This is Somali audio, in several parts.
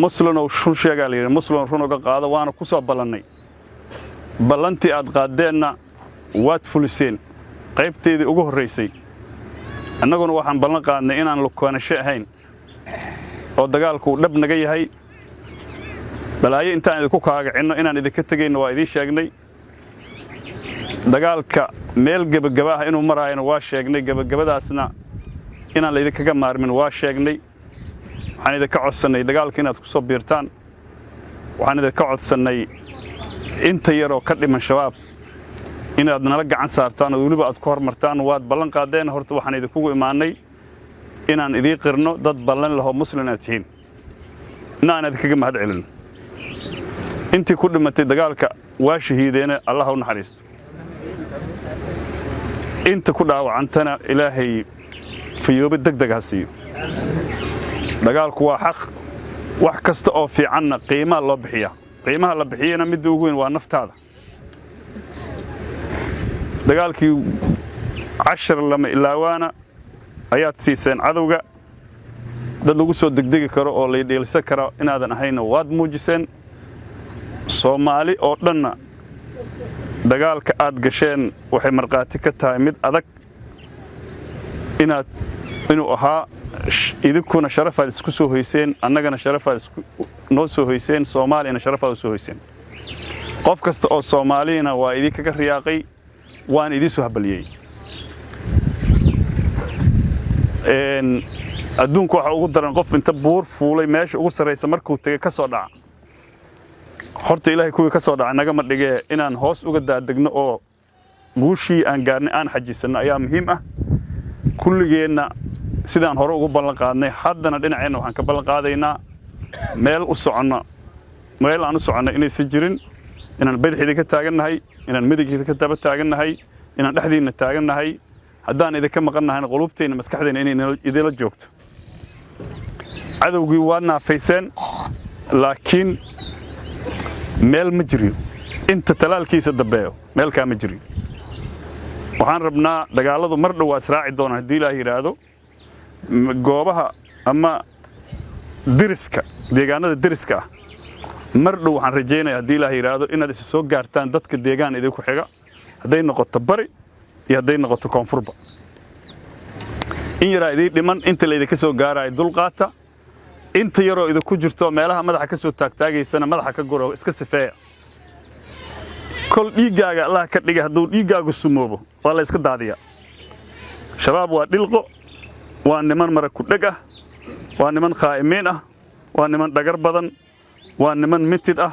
muslim oo shun sheegaa leeyahay muslim run uga qaado waana ku soo ballanay ballantii aad qaadeenna waad fuliseen qaybteedii ugu horeysay annaguna waxaan ballan qaadnay inaan lukoonasho ahayn oo dagaalku dhab naga yahay balaayo intaan idinku kaagacino inaan idinka tagayno waa idin sheegnay dagaalka meel gabagaba ah inuu maraayna waa sheegnay gabagabadaasna inaan la idinkaga maarmin waa sheegnay waxaan idinka codsanay dagaalka inaad ku soo biirtaan waxaan idinka codsanay inta yaroo ka dhiman shabaab inaad nala gacan saartaan oo waliba aad ku hormartaan waad ballan qaadeen horta waxaan idinku imaanay inaan idin qirno dad ballan laho muslim aad tihiin inaan idinkaga mahad celin intii ku dhimatay dagaalka waa shahiideena Allah u naxariisto inta ku dhaawacantana ilaahay fiyoobe degdeg ha siiyo dagaalku waa xaq wax kasta oo fiicanna qiimaha loo bixiyaa qiimaha la bixiyana mid ugu weyn waa naftaada dagaalkii 10 lama ilaawana ayaad siiseen cadawga dad lagu soo degdegi karo oo la dheelsan karo inaadan ahayn waad muujiseen Soomaali oo dhanna dagaalka aad gasheen waxay marqaati ka tahay mid adag inuu ahaa idinkuna sharafaad isku soo hoyseen annagana sharafaad noo soo hoyseen Soomaalina sharafaad soo hoyseen qof kasta oo Soomaalina waa idinkaga riyaaqay waan idin soo habaliyay adduunku waxa ugu daran qof inta buur fuulay meesha ugu sareysa markuu tagay ka soo dhaca horta ilaahay kuwii ka soo dhaca naga ma dhigee inaan hoos uga daadegno oo guushii aan gaarnay aan xajiisano ayaa muhiim ah kulligeena sidaan hore ugu ballan qaadnay haddana dhinaceena waxaan ka ballan qaadaynaa meel aan u socono inaysan jirin inaan badaxida ka taagannahay inaan midigida ka daba taagannahay inaan dhexdiina taagannahay haddaan idinka maqannahay qulubteena maskaxdeena inay idila joogto cadawgii waa naafayseen laakiin meel ma jirin inta talaalkiisa dambeeyo meel ka ma jirin waxaan rabnaa dagaaladu mar dhow asraaci doona hadii Ilaahay yiraahdo goobaha ama diriska deegaanada diriska mar dhow waxaan rajeynayaa hadii Ilaahay yiraahdo inaad is soo gaartaan dadka deegaan idinku xiga haday noqoto bari iyo haday noqoto koonfurba in yara idin dhiman inta la idinka soo gaaray dulqaata inta yaroo idinku jirto meelaha madaxa ka soo taagtaageysana madaxa ka goro iska sifeeya kol dhiigaaga Allah ka dhigay haduu dhiigaagu sumoobo waa la iska daadiya shabaab waa dhilqo waa niman mara ku dhag ah waa niman qaa'imiin ah waa niman dhagar badan waa niman mitid ah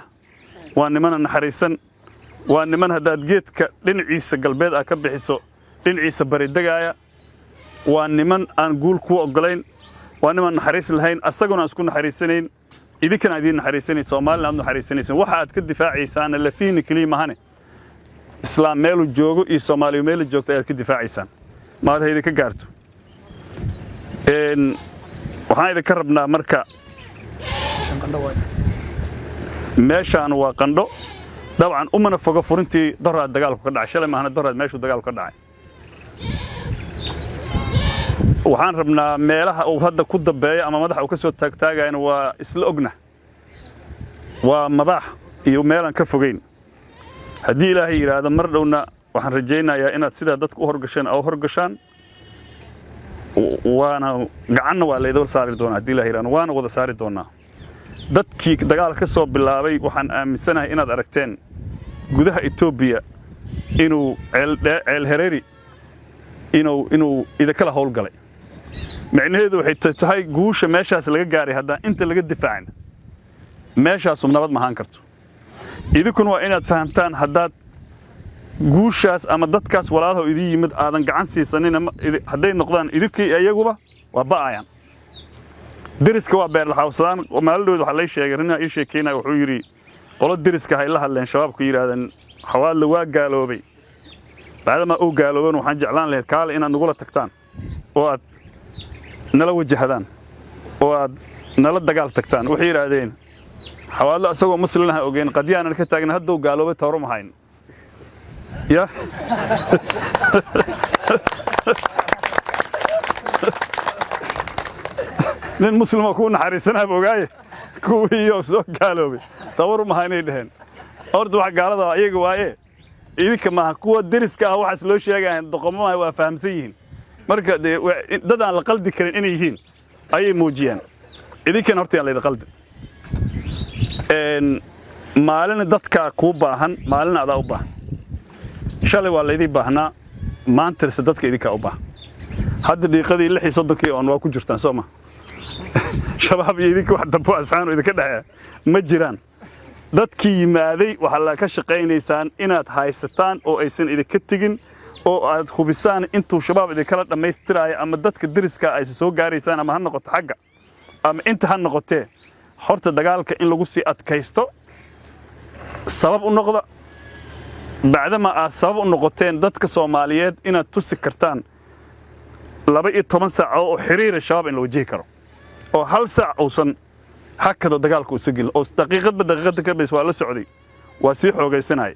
waa niman naxariisan waa niman hadaad geedka dhinaciisa galbeed ah ka bixiso dhinaciisa bari dagaaya waa niman aan guul ku ogolayn waa niman naxariis lahayn asaguna isku naxariisanayn idinkana idin naxariisanayn Soomaaliland aad naxariisanaysan waxa aad ka difaaciysaan la fiin kaliimahane islaam meel joogo iyo Soomaaliya meel joogto aad ka difaaciysaan ma aad idinka gaarto waxaan idinka rabnaa marka meeshaan waa qandho dabcan umana foga furintii daraad dagaalku ka dhacay shalay maahna daraad meeshu dagaalku ka dhacay waxaan rabnaa meelaha uu hadda ku dambeeyo ama madaxa uu ka soo taagtaagayna waa isla ogna waa madax iyo meelan ka fogeyn hadii Ilaahay yiraahdo mar dhowna waxaan rajeynayaa inaad sida dadku u horgashaan oo horgashaan waana gacanna waa leedo saari doona hadii Ilaahay yiraahdo waana wada saari doona dadkii dagaal ka soo bilaabay waxaan aaminsanahay inaad aragteen gudaha Itoobiya inuu ceel Hareeri inuu idinka la howl galay macnaheedu waxay tahay guusha meeshaas laga gaaray hadda inta laga difaacin meeshaas nabad ma ahaan karto idinkuna waa inaad fahamtaan haddaad guushaas ama dadkaas walaalaha idin yimid aadan gacan siisanin haday noqdaan idinkii ayaguba waa ba'ayaan diriska waa beer la xawsadaan maaldood waxa la sheegay inaa ii sheekeynaa wuxuu yiri qolo diriska hay la hadleen shabaabku yiraahdeen xawaadla waa gaaloobay baadama uu gaalooban waxaan jeclaan lahayd kaale inaad nagula tagtaan oo aad nala wajahdaan oo aad nala dagaal tagtaan waxay yiraahdeen xawaadla asagoo muslimaha ogeyn qadiyaan ka taagna hadda uu gaaloobay tawro ma hayn ya nin muslima ku naxariisanaa bogaaye kuwii soo gaaloobay tabar ma haynay dhaheen ordu wax gaalada ayaga waaye idinka ma kuwa deriska ah waxaas loo sheegayaan doqomaha waa fahamsan yihiin marka dad aan la qaldi karin inay yihiin ayay muujiyaan idinkan horta aan la qaldi maalin dadka ku baahan maalin adaa u baahan shalay waa leedii baahnaa maanta dadka idinka u baahan hadda dhiiqadii 36 oo waa ku jirtaan Soomaa shabaab iyo idinka wax dambe asxaan idinka dhaxay ma jiraan dadkii yimaaday waxa la ka shaqeynaysaan inaad haysataan oo aysan idinka tagin oo aad hubisaan intuu shabaab idinka la dhameystiraayo ama dadka deriska ay soo gaaraysaan ama ha noqoto xagga ama inta ha noqotee horta dagaalka in lagu sii adkaysto sabab u noqda bacdama aad sabab u noqoteen dadka Soomaaliyeed inaad tusi kartaan 12 saac oo xiriir shabaab in loo wajihi karo oo hal saac uusan hakada dagaalku u sagil oo daqiiqad ka bes waa la socday waa si xoogaysanay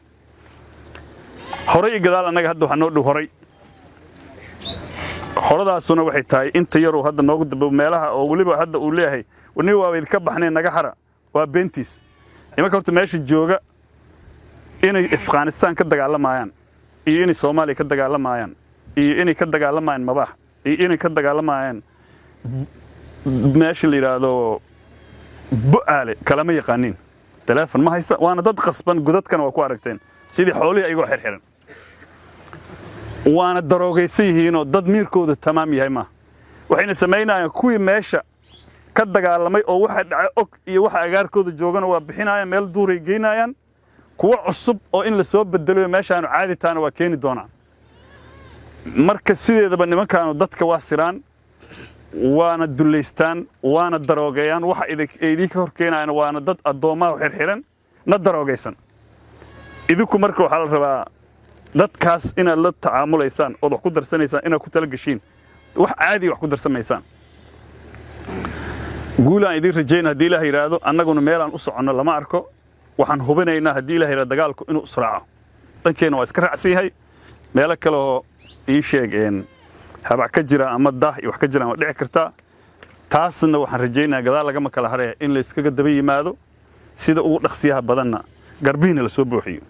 horay gadaal anaga hadda waxaan noo dhow horadaasuna waxay tahay inta yar oo hadda noogu dambe meelaha oo waliba hadda uu leeyahay wani waa weyd ka baxnay naga xara waa beentis imanka horta meesha jooga inay Afghanistan ka dagaalamayaan iyo inay Soomaaliya ka dagaalamayaan iyo inay ka dagaalamayaan Mabah iyo inay ka dagaalamayaan meesha la yiraahdo bu'aale kalama yaqaanin telefoon ma haysta waana dad qasban godadkan waa ku aragteen sidii xoolihii ayagoo xirxiran waana daroogaysan yihiin oo dad miirkooda tamaam yahay ma waxayna sameynayaan kuwii meesha ka dagaalamay oo waxa dhacay og iyo waxa agaarkooda joogana waa bixinayaan meel duuray geynayaan kuwa cusub oo in la soo bedelo meeshaan caadi taana waa keeni doona marka sideedaba nimankaanu dadka waa siraan waana duleystaan waana daroogayaan waxa idinka hor keenayaan waana dad addoomaha xirxiran na daroogaysan idinku marka waxa la rabaa dadkaas inaad la tacaamulaysaan oo wax ku darsanaysaan inaad ku tala gashiin wax caadi wax ku darsamaysaan guulaan idin rajeeyna hadii Ilaahay yiraahdo annaguna meelaan u socono lama arko waxaan hubinaynaa hadii Ilaahay yiraahdo dagaalku inuu israaco dankeena waa iska raacsan yahay meel kale oo ii sheegeen haba ka jira ama daah wax ka jira dhici karta taasna waxaan rajeynayaa gadaal laga ma kala haray in la iskaga daba yimaado sida ugu dhaqsiyaha badanna garbiina la soo buuxiyo